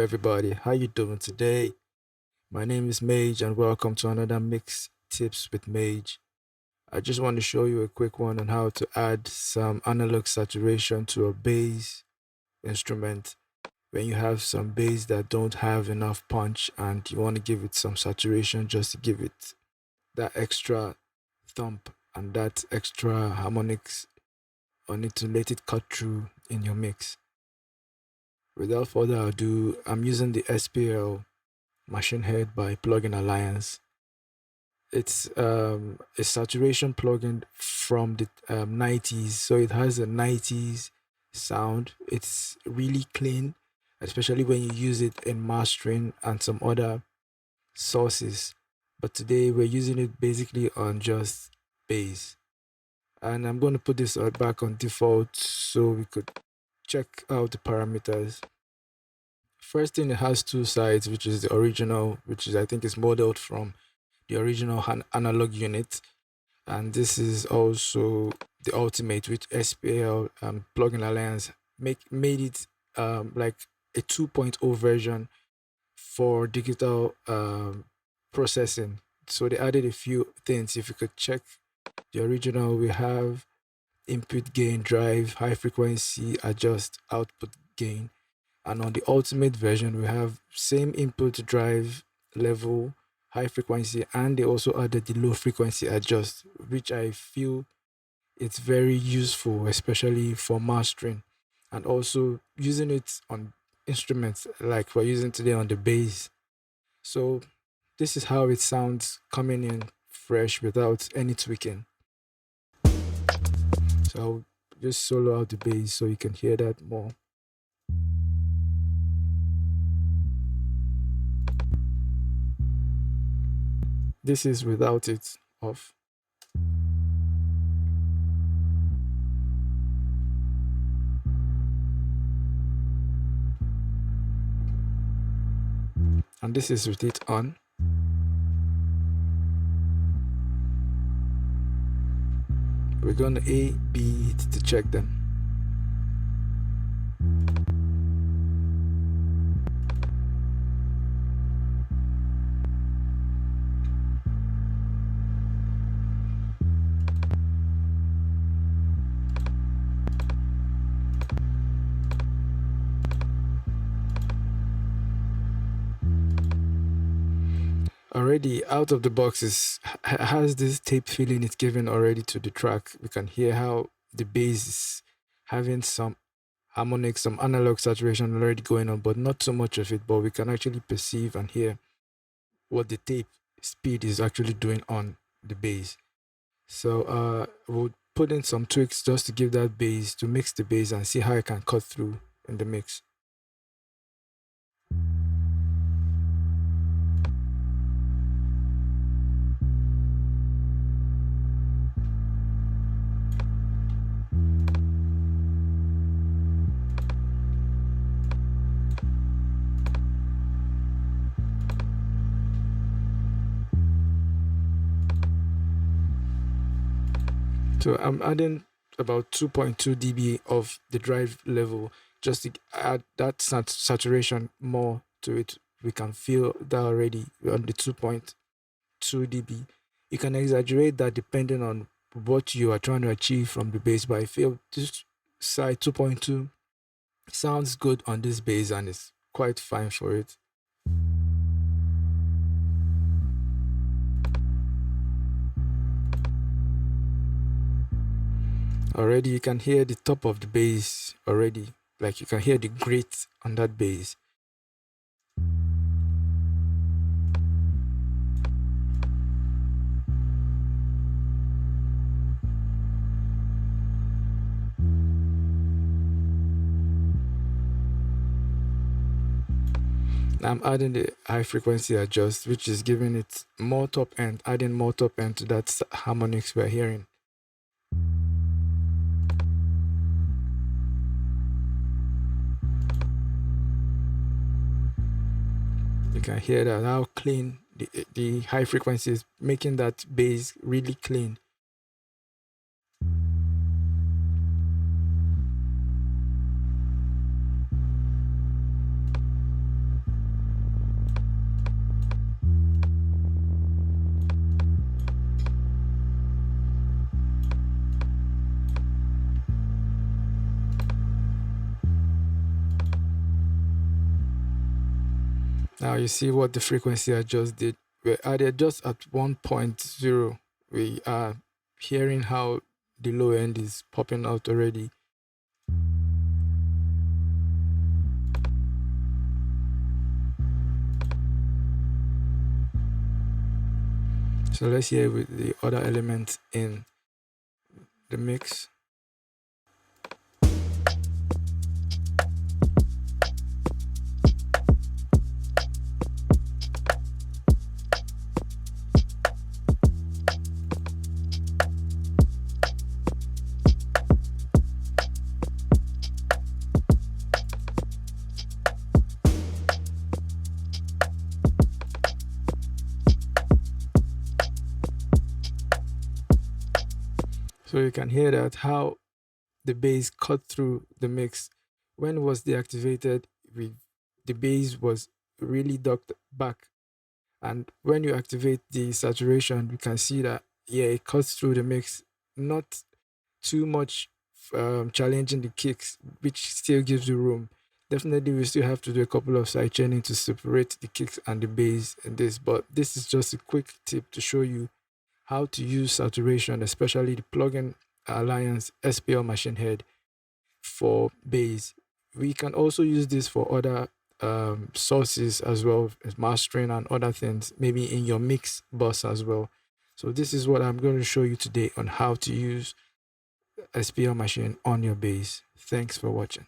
Everybody, how you doing today? My name is Mage and welcome to another Mix Tips with Mage. I just want to show you a quick one on how to add some analog saturation to a bass instrument when you have some bass that don't have enough punch and you want to give it some saturation just to give it that extra thump and that extra harmonics on it to let it cut through in your mix. Without further ado, I'm using the SPL Machine Head by Plugin Alliance. It's a saturation plugin from the 90s, so it has a 90s sound. It's really clean, especially when you use it in mastering and some other sources. But today we're using it basically on just bass. And I'm going to put this back on default so we could check out the parameters. First thing, it has two sides, which is the original, which is I think is modeled from the original analog unit, and this is also the ultimate, which SPL Plugin Alliance made it like a 2.0 version for digital processing. So they added a few things. If you could check the original, we have input gain drive, high frequency adjust output gain, and on the ultimate version we have same input drive level, high frequency, and they also added the low frequency adjust, which I feel it's very useful, especially for mastering and also using it on instruments like we're using today on the bass. So this is how it sounds coming in fresh without any tweaking. So I'll just solo out the bass so you can hear that more. This is without it off. And this is with it on. We're going to A, B to check them. Already out of the box has this tape feeling it's given already to the track. We can hear how the bass is having some harmonics, some analog saturation already going on, but not so much of it. But we can actually perceive and hear what the tape speed is actually doing on the bass. So we'll put in some tweaks just to give that bass, to mix the bass and see how it can cut through in the mix. So I'm adding about 2.2 dB of the drive level just to add that saturation more to it. We can feel that already on the 2.2 dB. You can exaggerate that depending on what you are trying to achieve from the bass, but I feel this side 2.2 sounds good on this bass and it's quite fine for it. Already you can hear the top of the bass already, like you can hear the grit on that bass. I'm adding the high frequency adjust, which is giving it more top end, adding more top end to that harmonics we're hearing. You can hear that how clean the high frequency is, making that bass really clean. Now you see what the frequency I just did. We added just at 1.0. We are hearing how the low end is popping out already. So let's hear with the other elements in the mix. So you can hear that how the bass cut through the mix. When it was deactivated, the bass was really ducked back. And when you activate the saturation, you can see that, yeah, it cuts through the mix, not too much challenging the kicks, which still gives you room. Definitely, we still have to do a couple of side chaining to separate the kicks and the bass in this, but this is just a quick tip to show you how to use saturation, especially the plugin Alliance SPL Machine Head for bass. We can also use this for other sources as well, as mastering and other things, maybe in your mix bus as well. So this is what I'm going to show you today on how to use SPL Machine on your bass. Thanks for watching.